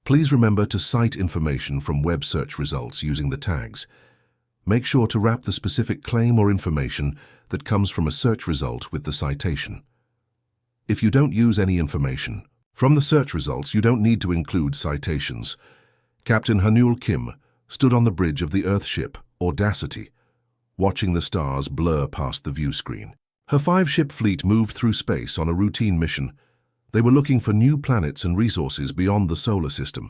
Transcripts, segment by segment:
Please remember to cite information from web search results using the tags. Make sure to wrap the specific claim or information that comes from a search result with the citation. If you don't use any information from the search results, you don't need to include citations. Captain Hanul Kim stood on the bridge of the Earth ship Audacity, watching the stars blur past the view screen. Her 5-ship fleet moved through space on a routine mission. They were looking for new planets and resources beyond the solar system.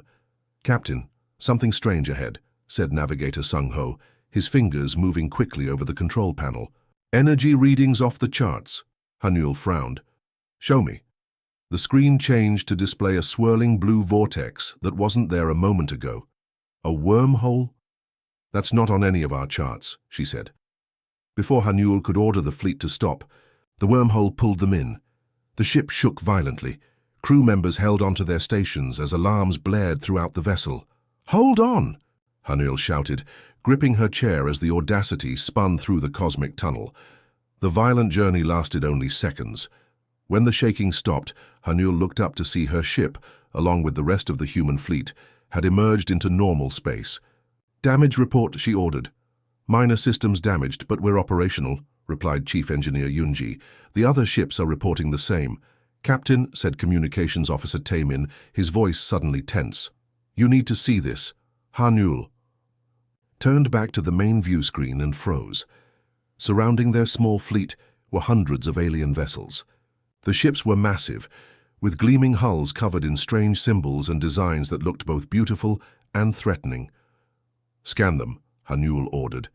"Captain, something strange ahead," said Navigator Sung Ho, his fingers moving quickly over the control panel. "Energy readings off the charts." Hanul frowned. "Show me." The screen changed to display a swirling blue vortex that wasn't there a moment ago. "A wormhole?" "That's not on any of our charts," she said. Before Hanul could order the fleet to stop, the wormhole pulled them in. The ship shook violently. Crew members held onto their stations as alarms blared throughout the vessel. "Hold on!" Hanul shouted, gripping her chair as the Audacity spun through the cosmic tunnel. The violent journey lasted only seconds. When the shaking stopped, Hanul looked up to see her ship, along with the rest of the human fleet, had emerged into normal space. "Damage report," she ordered. "Minor systems damaged, but we're operational," replied Chief Engineer Yunji. "The other ships are reporting the same." "Captain," said Communications Officer Taemin, his voice suddenly tense. "You need to see this." Hanul turned back to the main view screen and froze. Surrounding their small fleet were hundreds of alien vessels. The ships were massive, with gleaming hulls covered in strange symbols and designs that looked both beautiful and threatening. "Scan them," Hanul ordered.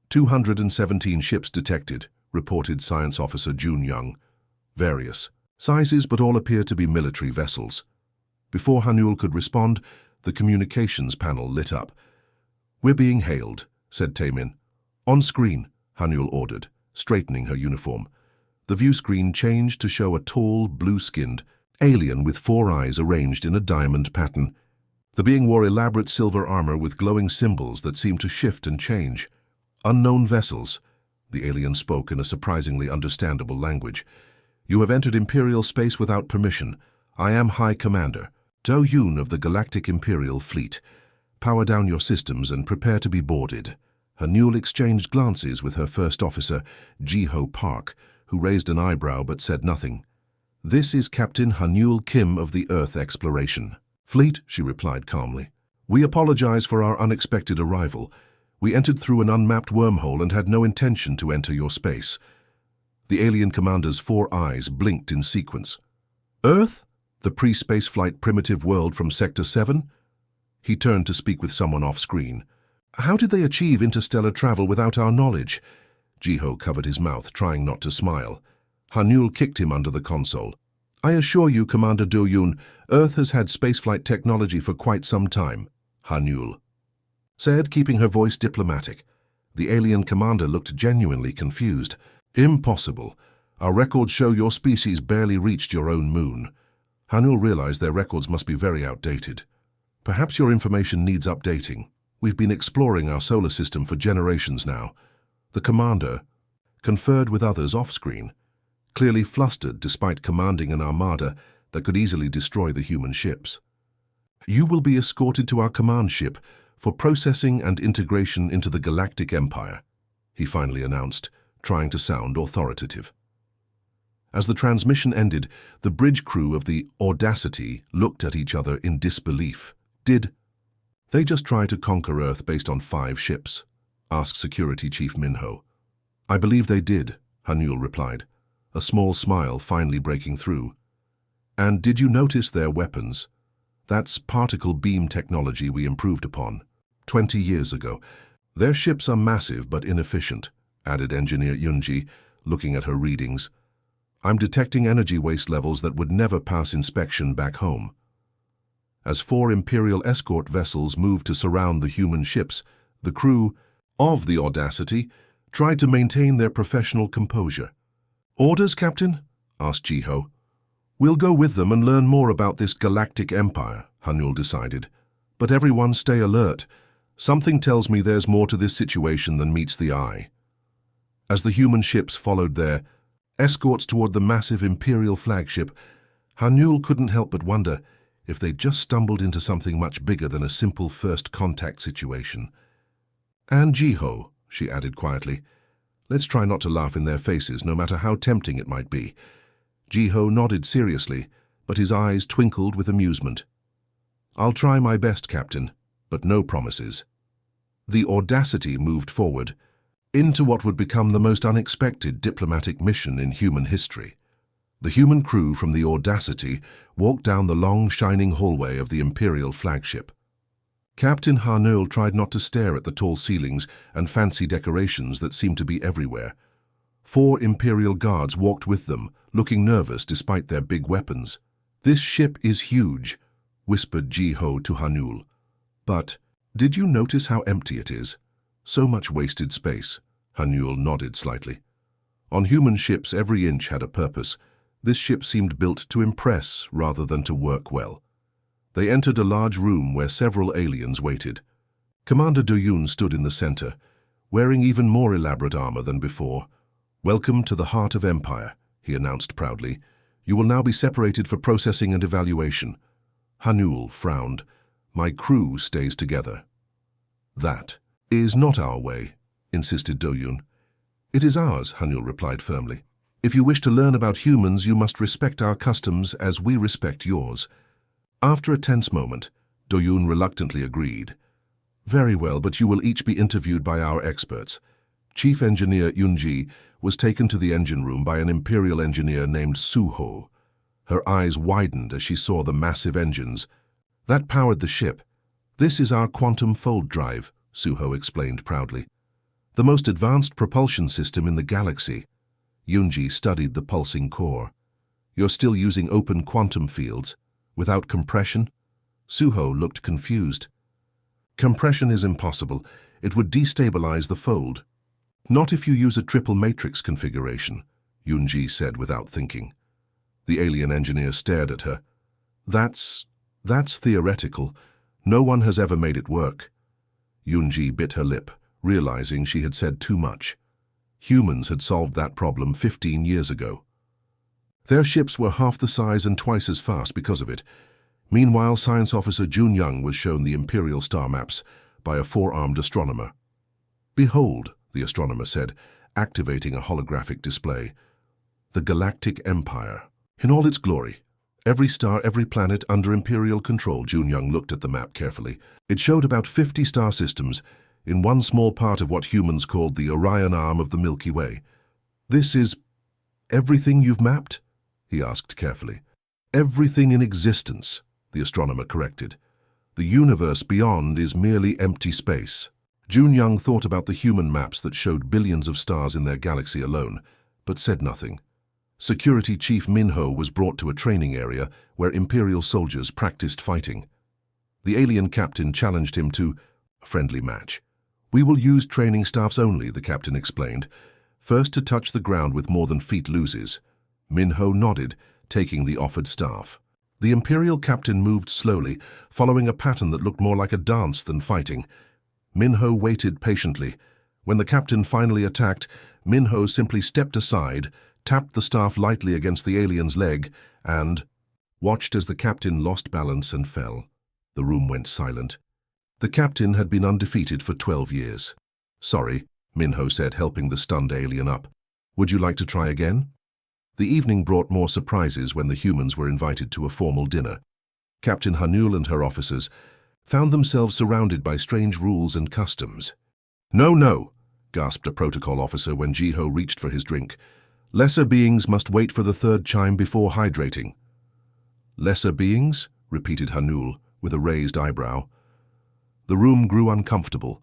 217 ships detected, reported Science Officer Jun Young. "Various sizes, but all appear to be military vessels." Before Hanul could respond, the communications panel lit up. "We're being hailed," said Taemin. "On screen," Hanul ordered, straightening her uniform. The view screen changed to show a tall, blue-skinned alien with 4 eyes arranged in a diamond pattern. The being wore elaborate silver armor with glowing symbols that seemed to shift and change. "Unknown vessels," the alien spoke in a surprisingly understandable language. "You have entered Imperial space without permission. I am High Commander Do Yoon of the Galactic Imperial Fleet. Power down your systems and prepare to be boarded." Hanul exchanged glances with her first officer, Ji-Ho Park, who raised an eyebrow but said nothing. "This is Captain Hanul Kim of the Earth Exploration Fleet," she replied calmly. "We apologize for our unexpected arrival. We entered through an unmapped wormhole and had no intention to enter your space." The alien commander's 4 eyes blinked in sequence. "Earth? The pre-spaceflight primitive world from Sector 7? He turned to speak with someone off-screen. "How did they achieve interstellar travel without our knowledge?" Ji-Ho covered his mouth, trying not to smile. Hanul kicked him under the console. "I assure you, Commander Do Yoon, Earth has had spaceflight technology for quite some time," Hanul said, keeping her voice diplomatic. The alien commander looked genuinely confused. "Impossible. Our records show your species barely reached your own moon." Hanul realized their records must be very outdated. "Perhaps your information needs updating. We've been exploring our solar system for generations now." The commander conferred with others off-screen, clearly flustered despite commanding an armada that could easily destroy the human ships. "You will be escorted to our command ship for processing and integration into the Galactic Empire," he finally announced, trying to sound authoritative. As the transmission ended, the bridge crew of the Audacity looked at each other in disbelief. "Did they just try to conquer Earth based on 5 ships?" asked Security Chief Minho. "I believe they did," Hanul replied, a small smile finally breaking through. "And did you notice their weapons? That's particle beam technology we improved upon 20 years ago. Their ships are massive but inefficient," added Engineer Yunji, looking at her readings. "I'm detecting energy waste levels that would never pass inspection back home." As 4 Imperial escort vessels moved to surround the human ships, the crew of the Audacity tried to maintain their professional composure. "Orders, Captain?" asked Ji-Ho. "We'll go with them and learn more about this galactic empire," Hanul decided. "But everyone stay alert. Something tells me there's more to this situation than meets the eye." As the human ships followed their escorts toward the massive Imperial flagship, Hanul couldn't help but wonder if they'd just stumbled into something much bigger than a simple first contact situation. "And Jiho," she added quietly. "Let's try not to laugh in their faces, no matter how tempting it might be." Jiho nodded seriously, but his eyes twinkled with amusement. "I'll try my best, Captain, but no promises." The Audacity moved forward into what would become the most unexpected diplomatic mission in human history. The human crew from the Audacity walked down the long, shining hallway of the Imperial flagship. Captain Harnell tried not to stare at the tall ceilings and fancy decorations that seemed to be everywhere. 4 Imperial guards walked with them, looking nervous despite their big weapons. "This ship is huge," whispered Jiho to Hanul. "But did you notice how empty it is? So much wasted space." Hanul nodded slightly. On human ships, every inch had a purpose. This ship seemed built to impress rather than to work well. They entered a large room where several aliens waited. Commander Doyoon stood in the center, wearing even more elaborate armor than before. "Welcome to the heart of Empire," he announced proudly. "You will now be separated for processing and evaluation." Hanul frowned. "My crew stays together." "That is not our way," insisted Doyoon. "It is ours," Hanul replied firmly. "If you wish to learn about humans, you must respect our customs as we respect yours." After a tense moment, Doyoon reluctantly agreed. "Very well, but you will each be interviewed by our experts." Chief Engineer Yunji was taken to the engine room by an Imperial engineer named Suho. Her eyes widened as she saw the massive engines that powered the ship. "This is our quantum fold drive," Suho explained proudly. "The most advanced propulsion system in the galaxy." Yunji studied the pulsing core. "You're still using open quantum fields, without compression?" Suho looked confused. "Compression is impossible. It would destabilize the fold." "Not if you use a triple matrix configuration," Yunji said without thinking. The alien engineer stared at her. That's theoretical. No one has ever made it work." Yunji bit her lip, realizing she had said too much. Humans had solved that problem 15 years ago. Their ships were half the size and twice as fast because of it. Meanwhile, Science Officer Jun Young was shown the Imperial star maps by a 4-armed astronomer. "Behold," the astronomer said, activating a holographic display. "The Galactic Empire, in all its glory. Every star, every planet under Imperial control." Jun Young looked at the map carefully. It showed about 50 star systems in one small part of what humans called the Orion arm of the Milky Way. "This is everything you've mapped?" he asked carefully. "Everything in existence," the astronomer corrected. "The universe beyond is merely empty space." Jun Young thought about the human maps that showed billions of stars in their galaxy alone, but said nothing. Security Chief Minho was brought to a training area where Imperial soldiers practiced fighting. The alien captain challenged him to a friendly match. "We will use training staffs only," the captain explained. "First to touch the ground with more than feet loses." Minho nodded, taking the offered staff. The Imperial captain moved slowly, following a pattern that looked more like a dance than fighting. Minho waited patiently. When the captain finally attacked, Minho simply stepped aside, tapped the staff lightly against the alien's leg, and watched as the captain lost balance and fell. The room went silent. The captain had been undefeated for 12 years. "Sorry," Minho said, helping the stunned alien up. "Would you like to try again?" The evening brought more surprises when the humans were invited to a formal dinner. Captain Hanul and her officers found themselves surrounded by strange rules and customs. "No, no," gasped a protocol officer when Jiho reached for his drink. "Lesser beings must wait for the 3rd chime before hydrating." "Lesser beings?" repeated Hanul, with a raised eyebrow. The room grew uncomfortable.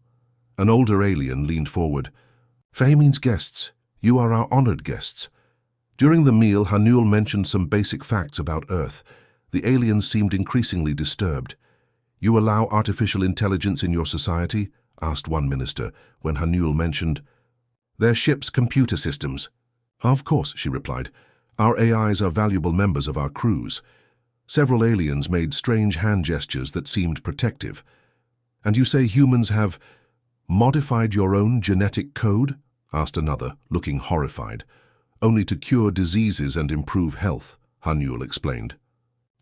An older alien leaned forward. "Faye means guests. You are our honored guests." During the meal, Hanul mentioned some basic facts about Earth. The aliens seemed increasingly disturbed. "You allow artificial intelligence in your society?" asked one minister, when Hanul mentioned their ship's computer systems. "Of course," she replied. "Our AIs are valuable members of our crews." Several aliens made strange hand gestures that seemed protective. "And you say humans have modified your own genetic code?" asked another, looking horrified. "Only to cure diseases and improve health," Hanul explained.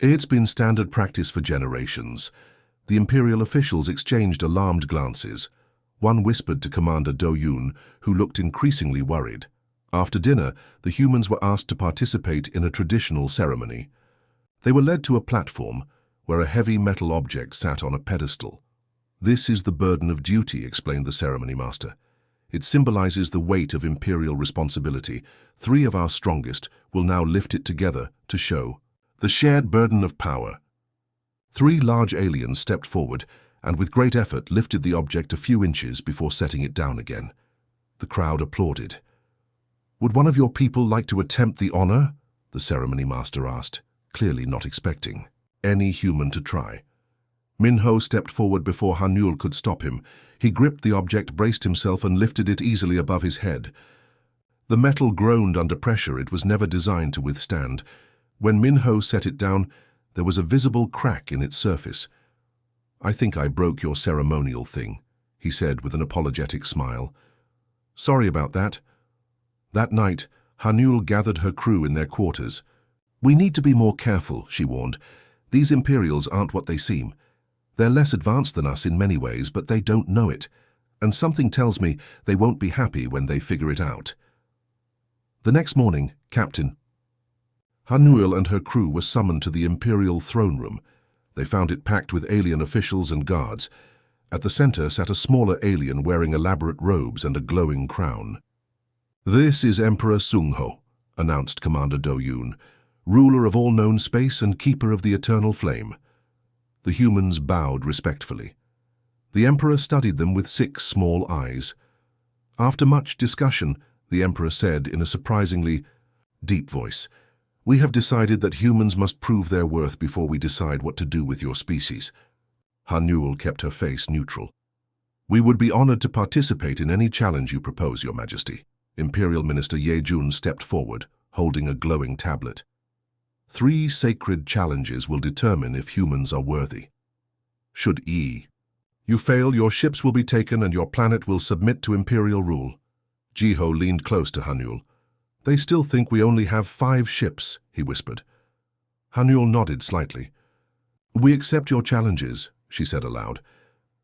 It's been standard practice for generations. The Imperial officials exchanged alarmed glances. One whispered to Commander Do Yoon, who looked increasingly worried. After dinner, the humans were asked to participate in a traditional ceremony. They were led to a platform where a heavy metal object sat on a pedestal. "This is the burden of duty," explained the ceremony master. "It symbolizes the weight of Imperial responsibility. 3 of our strongest will now lift it together to show the shared burden of power." 3 large aliens stepped forward and with great effort lifted the object a few inches before setting it down again. The crowd applauded. "Would one of your people like to attempt the honor?" the ceremony master asked, clearly not expecting any human to try. Minho stepped forward before Hanul could stop him. He gripped the object, braced himself, and lifted it easily above his head. The metal groaned under pressure it was never designed to withstand. When Minho set it down, there was a visible crack in its surface. "I think I broke your ceremonial thing," he said with an apologetic smile. "Sorry about that." That night, Hanul gathered her crew in their quarters. "We need to be more careful," she warned. "These Imperials aren't what they seem. They're less advanced than us in many ways, but they don't know it. And something tells me they won't be happy when they figure it out." The next morning, Captain Hanul and her crew were summoned to the Imperial throne room. They found it packed with alien officials and guards. At the center sat a smaller alien wearing elaborate robes and a glowing crown. "This is Emperor Sungho," announced Commander Do Yoon, "ruler of all known space and keeper of the eternal flame." The humans bowed respectfully. The Emperor studied them with 6 small eyes. After much discussion, the Emperor said in a surprisingly deep voice, "We have decided that humans must prove their worth before we decide what to do with your species." Hanul kept her face neutral. "We would be honored to participate in any challenge you propose, Your Majesty." Imperial Minister Ye Jun stepped forward, holding a glowing tablet. 3 sacred challenges will determine if humans are worthy. Should you fail, your ships will be taken and your planet will submit to Imperial rule. Jiho leaned close to Hanul. "They still think we only have 5 ships," he whispered. Hanul nodded slightly. "We accept your challenges," she said aloud.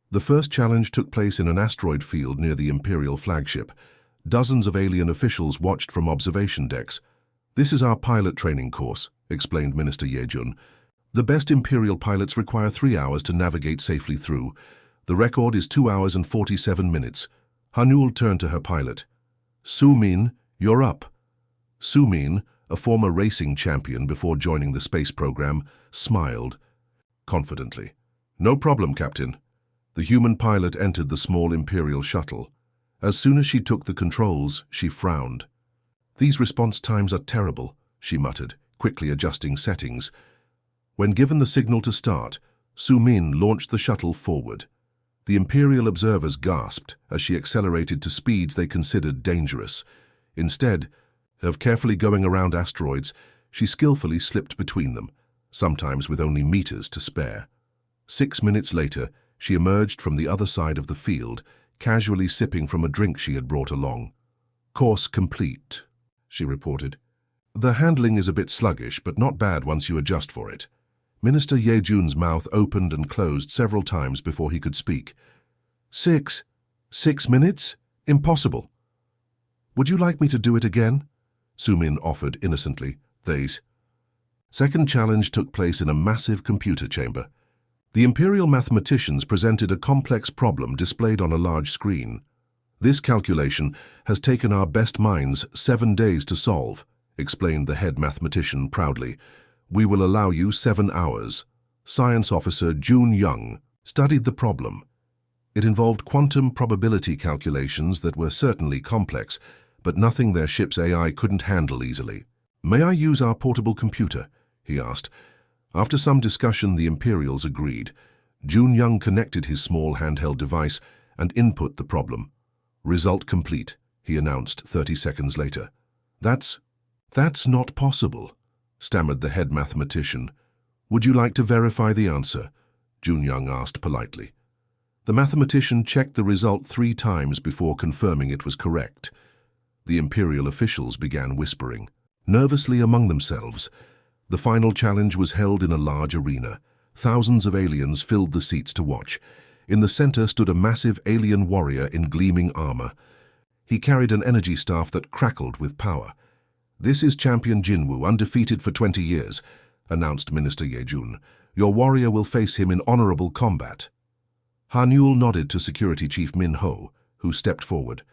The first challenge took place in an asteroid field near the Imperial flagship. Dozens of alien officials watched from observation decks. "This is our pilot training course," explained Minister Ye Jun. "The best Imperial pilots require 3 hours to navigate safely through. The record is 2 hours and 47 minutes. Hanul turned to her pilot. "Su Min, you're up." Su Min, a former racing champion before joining the space program, smiled confidently. "No problem, Captain." The human pilot entered the small Imperial shuttle. As soon as she took the controls, she frowned. "These response times are terrible," she muttered, quickly adjusting settings. When given the signal to start, Su Min launched the shuttle forward. The Imperial observers gasped as she accelerated to speeds they considered dangerous. Instead of carefully going around asteroids, she skillfully slipped between them, sometimes with only meters to spare. 6 minutes later, she emerged from the other side of the field, casually sipping from a drink she had brought along. "Course complete," she reported. "The handling is a bit sluggish, but not bad once you adjust for it." Minister Ye Jun's mouth opened and closed several times before he could speak. Six minutes? Impossible." "Would you like me to do it again?" Su Min offered innocently. These. Second challenge took place in a massive computer chamber. The Imperial mathematicians presented a complex problem displayed on a large screen. "This calculation has taken our best minds 7 days to solve," explained the head mathematician proudly. "We will allow you 7 hours." Science officer Jun Young studied the problem. It involved quantum probability calculations that were certainly complex, but nothing their ship's AI couldn't handle easily. "May I use our portable computer?" he asked. After some discussion, the Imperials agreed. Jun Young connected his small handheld device and input the problem. "Result complete," he announced 30 seconds later. That's not possible," stammered the head mathematician. "Would you like to verify the answer?" Jun Young asked politely. The mathematician checked the result 3 times before confirming it was correct. The Imperial officials began whispering nervously among themselves. The final challenge was held in a large arena. Thousands of aliens filled the seats to watch. In the center stood a massive alien warrior in gleaming armor. He carried an energy staff that crackled with power. "This is Champion Jinwoo, undefeated for 20 years, announced Minister Yejun. "Your warrior will face him in honorable combat." Hanyul nodded to Security Chief Min Ho, who stepped forward.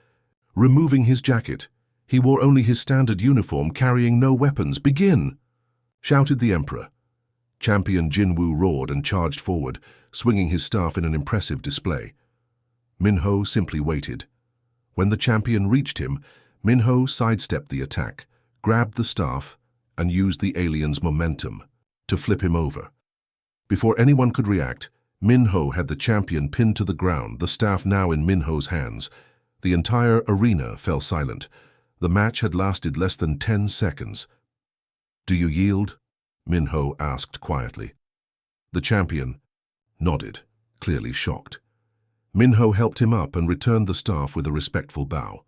Removing his jacket, he wore only his standard uniform, carrying no weapons. "Begin!" shouted the Emperor. Champion Jinwoo roared and charged forward, swinging his staff in an impressive display. Min Ho simply waited. When the champion reached him, Min Ho sidestepped the attack, grabbed the staff, and used the alien's momentum to flip him over. Before anyone could react, Min Ho had the champion pinned to the ground, the staff now in Min Ho's hands. The entire arena fell silent. The match had lasted less than 10 seconds. "Do you yield?" Min Ho asked quietly. The champion nodded, clearly shocked. Min Ho helped him up and returned the staff with a respectful bow.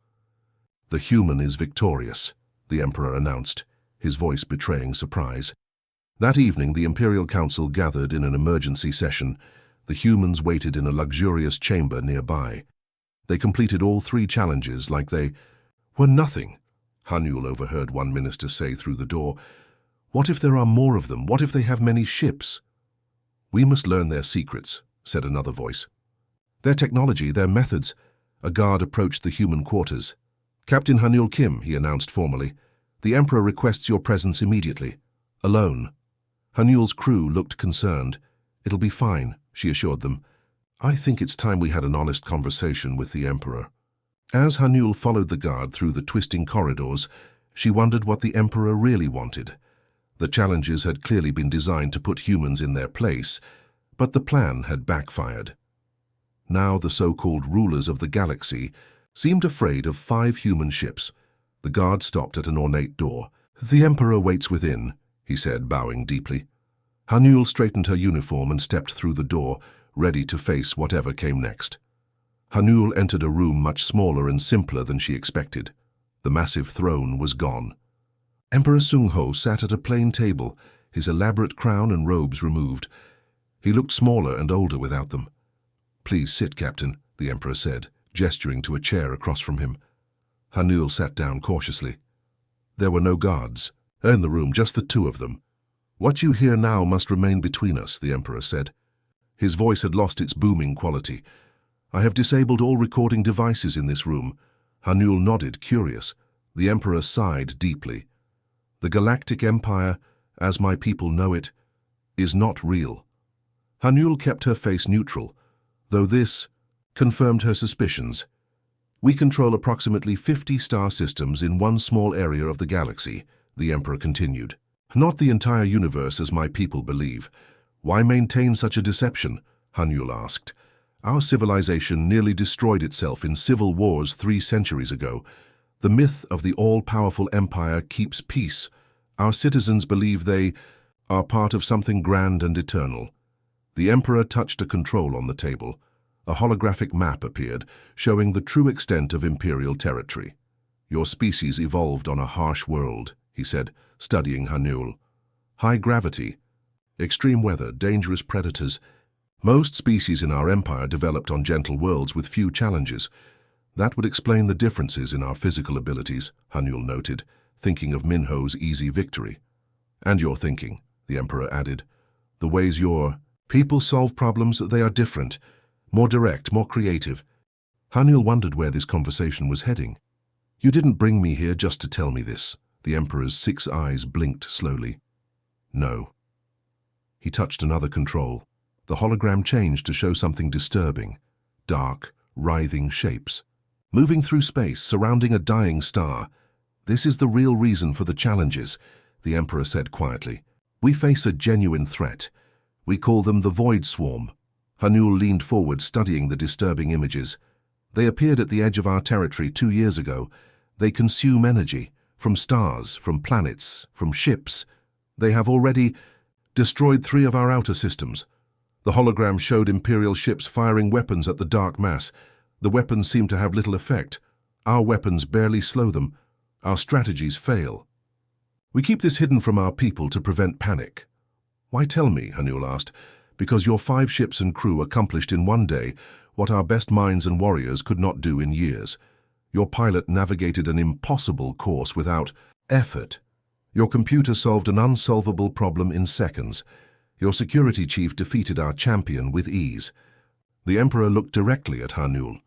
"The human is victorious," the Emperor announced, his voice betraying surprise. That evening, the Imperial Council gathered in an emergency session. The humans waited in a luxurious chamber nearby. They completed all 3 challenges like they were nothing. Hanyul overheard one minister say through the door, "What if there are more of them? What if they have many ships?" "We must learn their secrets," said another voice. "Their technology, their methods." A guard approached the human quarters. "Captain Hanyul Kim," he announced formally. "The Emperor requests your presence immediately. Alone." Hanyul's crew looked concerned. "It'll be fine," she assured them. "I think it's time we had an honest conversation with the Emperor." As Hanyul followed the guard through the twisting corridors, she wondered what the Emperor really wanted. The challenges had clearly been designed to put humans in their place, but the plan had backfired. Now the so-called rulers of the galaxy seemed afraid of 5 human ships. The guard stopped at an ornate door. "The Emperor waits within," he said, bowing deeply. Hanyul straightened her uniform and stepped through the door, ready to face whatever came next. Hanyul entered a room much smaller and simpler than she expected. The massive throne was gone. Emperor Sungho sat at a plain table, his elaborate crown and robes removed. He looked smaller and older without them. "Please sit, Captain," the Emperor said, gesturing to a chair across from him. Hanyul sat down cautiously. There were no guards in the room, just the 2 of them. "What you hear now must remain between us," the Emperor said. His voice had lost its booming quality. "I have disabled all recording devices in this room." Hanyul nodded, curious. The Emperor sighed deeply. "The Galactic Empire, as my people know it, is not real." Hanyul kept her face neutral, though this confirmed her suspicions. "We control approximately 50 star systems in one small area of the galaxy," the Emperor continued. "Not the entire universe as my people believe." "Why maintain such a deception?" Hanyul asked. "Our civilization nearly destroyed itself in civil wars 3 centuries ago. The myth of the all-powerful empire keeps peace. Our citizens believe they are part of something grand and eternal." The Emperor touched a control on the table. A holographic map appeared, showing the true extent of Imperial territory. "Your species evolved on a harsh world," he said, studying Hanyul. "High gravity, extreme weather, dangerous predators. Most species in our empire developed on gentle worlds with few challenges. That would explain the differences in our physical abilities," Hanyul noted, thinking of Min Ho's easy victory. "And your thinking," the Emperor added. "The ways your people solve problems, they are different, more direct, more creative." Hanyul wondered where this conversation was heading. "You didn't bring me here just to tell me this." The Emperor's 6 eyes blinked slowly. "No." He touched another control. The hologram changed to show something disturbing. Dark, writhing shapes. "Moving through space, surrounding a dying star. This is the real reason for the challenges," the Emperor said quietly. "We face a genuine threat. We call them the Void Swarm." Hanyul leaned forward, studying the disturbing images. "They appeared at the edge of our territory 2 years ago. They consume energy, from stars, from planets, from ships. They have already destroyed 3 of our outer systems." The hologram showed Imperial ships firing weapons at the dark mass. The weapons seem to have little effect. Our weapons barely slow them. Our strategies fail. We keep this hidden from our people to prevent panic. Why tell me? Hanul asked. Because your 5 ships and crew accomplished in one day what our best minds and warriors could not do in years. Your pilot navigated an impossible course without effort. Your computer solved an unsolvable problem in seconds. Your security chief defeated our champion with ease. The Emperor looked directly at Hanul.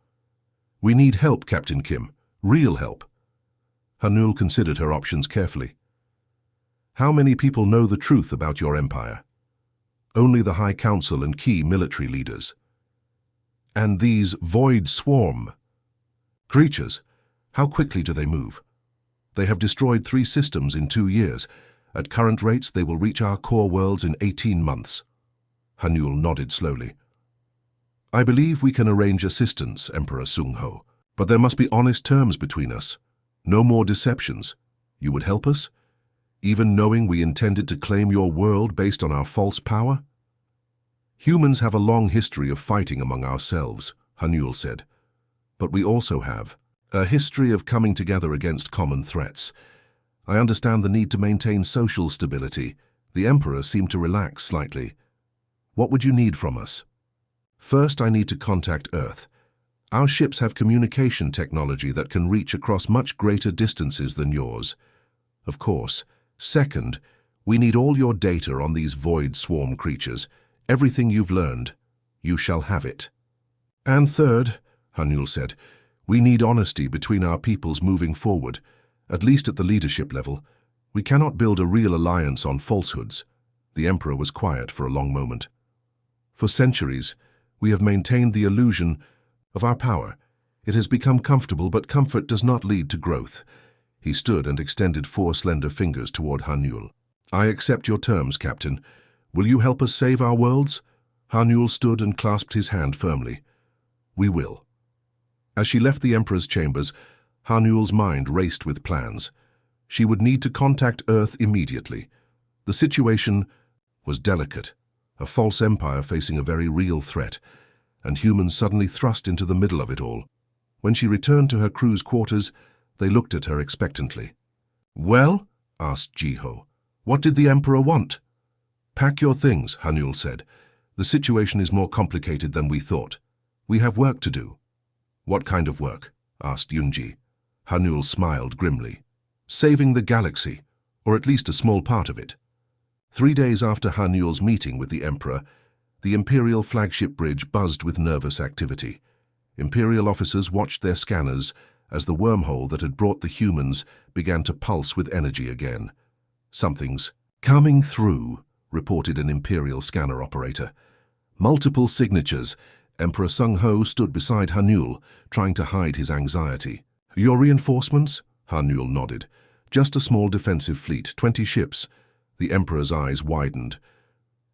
We need help, Captain Kim. Real help. Hanul considered her options carefully. How many people know the truth about your empire? Only the High Council and key military leaders. And these void swarm creatures, how quickly do they move? They have destroyed 3 systems in 2 years. At current rates, they will reach our core worlds in 18 months. Hanul nodded slowly. I believe we can arrange assistance, Emperor Sung-ho, but there must be honest terms between us. No more deceptions. You would help us? Even knowing we intended to claim your world based on our false power? Humans have a long history of fighting among ourselves, Hanul said. But we also have a history of coming together against common threats. I understand the need to maintain social stability. The Emperor seemed to relax slightly. What would you need from us? First, I need to contact Earth. Our ships have communication technology that can reach across much greater distances than yours. Of course. Second, we need all your data on these void swarm creatures. Everything you've learned. You shall have it. And third, Hanul said, we need honesty between our peoples moving forward, at least at the leadership level. We cannot build a real alliance on falsehoods. The Emperor was quiet for a long moment. For centuries, we have maintained the illusion of our power. It has become comfortable, but comfort does not lead to growth. He stood and extended 4 slender fingers toward Hanul. I accept your terms, Captain. Will you help us save our worlds? Hanul stood and clasped his hand firmly. We will. As she left the Emperor's chambers, Hanul's mind raced with plans. She would need to contact Earth immediately. The situation was delicate. A false empire facing a very real threat, and humans suddenly thrust into the middle of it all. When she returned to her crew's quarters, they looked at her expectantly. Well? Asked Jiho. What did the Emperor want? Pack your things, Hanul said. The situation is more complicated than we thought. We have work to do. What kind of work? Asked Yunji. Hanul smiled grimly. Saving the galaxy, or at least a small part of it. 3 days after Hanul's meeting with the Emperor, the Imperial flagship bridge buzzed with nervous activity. Imperial officers watched their scanners as the wormhole that had brought the humans began to pulse with energy again. Something's coming through, reported an Imperial scanner operator. Multiple signatures. Emperor Sung-ho stood beside Hanul, trying to hide his anxiety. Your reinforcements? Hanul nodded. Just a small defensive fleet, 20 ships. The Emperor's eyes widened.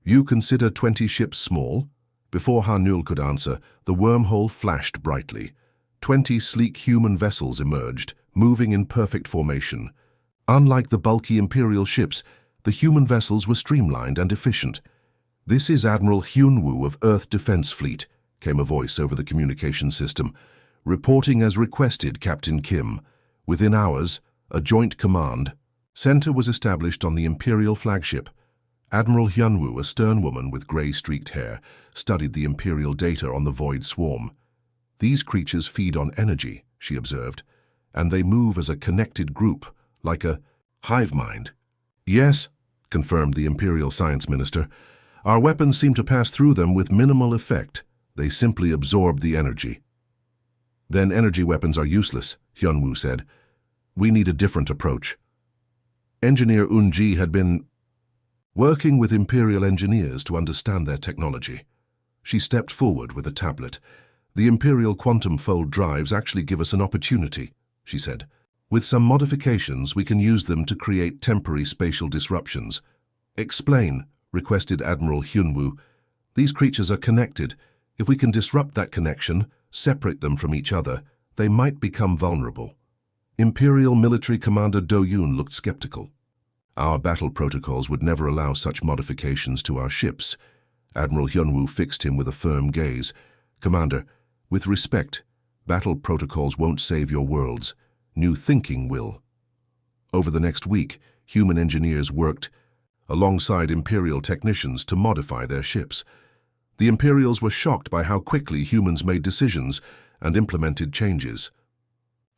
You consider 20 ships small? Before Hanul could answer, the wormhole flashed brightly. 20 sleek human vessels emerged, moving in perfect formation. Unlike the bulky Imperial ships, the human vessels were streamlined and efficient. This is Admiral Hyunwoo of Earth Defense Fleet, came a voice over the communication system. Reporting as requested, Captain Kim. Within hours, a joint command center was established on the Imperial flagship. Admiral Hyunwoo, a stern woman with grey-streaked hair, studied the Imperial data on the void swarm. These creatures feed on energy, she observed, and they move as a connected group, like a hive mind. Yes, confirmed the Imperial Science Minister. Our weapons seem to pass through them with minimal effect. They simply absorb the energy. Then energy weapons are useless, Hyunwoo said. We need a different approach. Engineer Unji had been working with Imperial engineers to understand their technology. She stepped forward with a tablet. The Imperial quantum fold drives actually give us an opportunity, she said. With some modifications, we can use them to create temporary spatial disruptions. Explain, requested Admiral Hyunwoo. These creatures are connected. If we can disrupt that connection, separate them from each other, they might become vulnerable. Imperial Military Commander Do-yoon looked skeptical. Our battle protocols would never allow such modifications to our ships. Admiral Hyunwoo fixed him with a firm gaze. Commander, with respect, battle protocols won't save your worlds. New thinking will. Over the next week, human engineers worked alongside Imperial technicians to modify their ships. The Imperials were shocked by how quickly humans made decisions and implemented changes.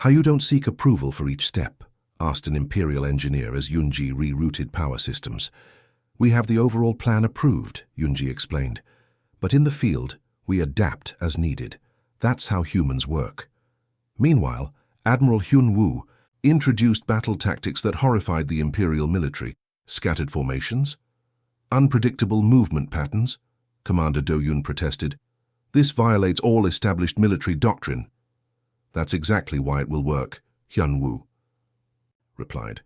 "How you don't seek approval for each step?" asked an Imperial engineer as Yunji rerouted power systems. "We have the overall plan approved," Yunji explained. "But in the field, we adapt as needed. That's how humans work." Meanwhile, Admiral Hyun-woo introduced battle tactics that horrified the Imperial military. Scattered formations? Unpredictable movement patterns? Commander Do-yoon protested. "This violates all established military doctrine." "That's exactly why it will work," Hyun-woo replied.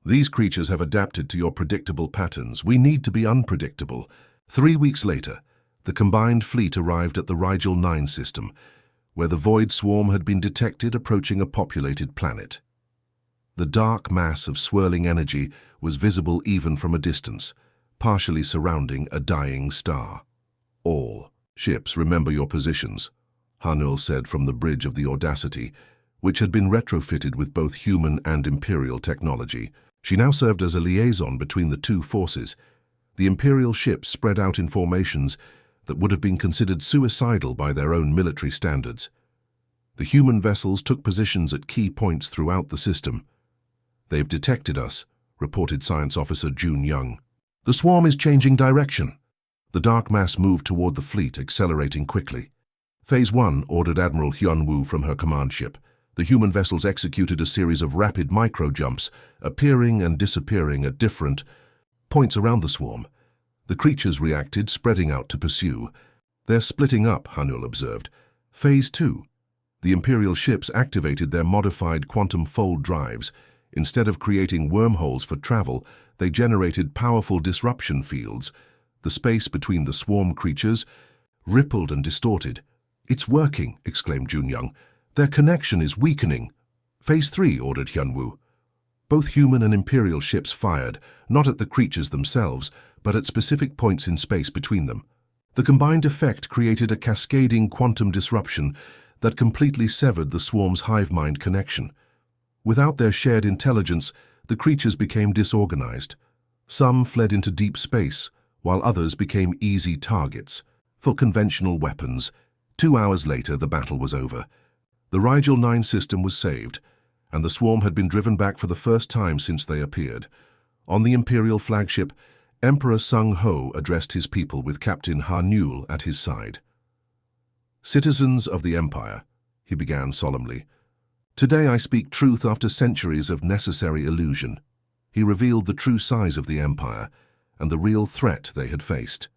"These creatures have adapted to your predictable patterns. We need to be unpredictable." 3 weeks later, the combined fleet arrived at the Rigel 9 system, where the void swarm had been detected approaching a populated planet. The dark mass of swirling energy was visible even from a distance, partially surrounding a dying star. "All ships, remember your positions," Hanul said from the bridge of the Audacity, which had been retrofitted with both human and Imperial technology. She now served as a liaison between the two forces. The Imperial ships spread out in formations that would have been considered suicidal by their own military standards. The human vessels took positions at key points throughout the system. "They've detected us," reported Science Officer Jun Young. "The swarm is changing direction." The dark mass moved toward the fleet, accelerating quickly. Phase 1 ordered Admiral Hyun-woo from her command ship. The human vessels executed a series of rapid micro-jumps, appearing and disappearing at different points around the swarm. The creatures reacted, spreading out to pursue. "They're splitting up," Hanul observed. Phase 2. The Imperial ships activated their modified quantum fold drives. Instead of creating wormholes for travel, they generated powerful disruption fields. The space between the swarm creatures rippled and distorted. "It's working," exclaimed Junyoung. "Their connection is weakening." Phase 3 ordered Hyun-woo. Both human and Imperial ships fired, not at the creatures themselves, but at specific points in space between them. The combined effect created a cascading quantum disruption that completely severed the swarm's hive-mind connection. Without their shared intelligence, the creatures became disorganized. Some fled into deep space, while others became easy targets for conventional weapons. 2 hours later, the battle was over. The Rigel 9 system was saved, and the swarm had been driven back for the first time since they appeared. On the Imperial flagship, Emperor Sung-ho addressed his people with Captain Ha-Newell at his side. "Citizens of the Empire," he began solemnly, "today I speak truth after centuries of necessary illusion." He revealed the true size of the Empire and the real threat they had faced.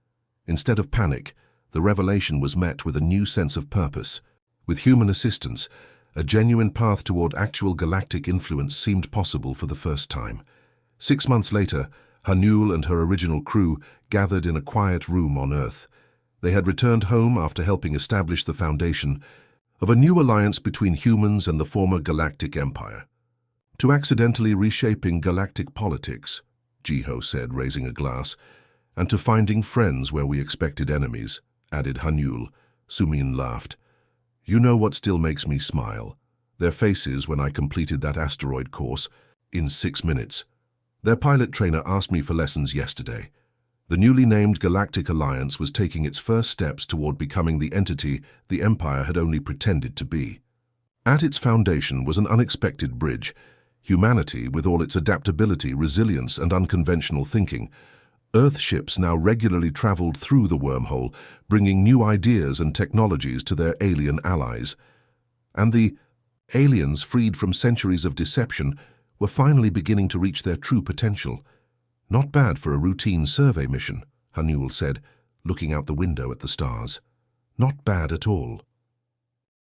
Instead of panic, the revelation was met with a new sense of purpose. With human assistance, a genuine path toward actual galactic influence seemed possible for the first time. 6 months later, Ha-Newell and her original crew gathered in a quiet room on Earth. They had returned home after helping establish the foundation of a new alliance between humans and the former Galactic Empire. "To accidentally reshaping galactic politics," Jiho said, raising a glass, "and to finding friends where we expected enemies," added Ha-Newell. Sumin laughed. "You know what still makes me smile? Their faces when I completed that asteroid course in 6 minutes. Their pilot trainer asked me for lessons yesterday. The newly named Galactic Alliance was taking its first steps toward becoming the entity the Empire had only pretended to be. At its foundation was an unexpected bridge. Humanity, with all its adaptability, resilience, and unconventional thinking. Earth ships now regularly traveled through the wormhole, bringing new ideas and technologies to their alien allies. And the aliens, freed from centuries of deception, were finally beginning to reach their true potential. "Not bad for a routine survey mission," Ha-Newell said, looking out the window at the stars. "Not bad at all."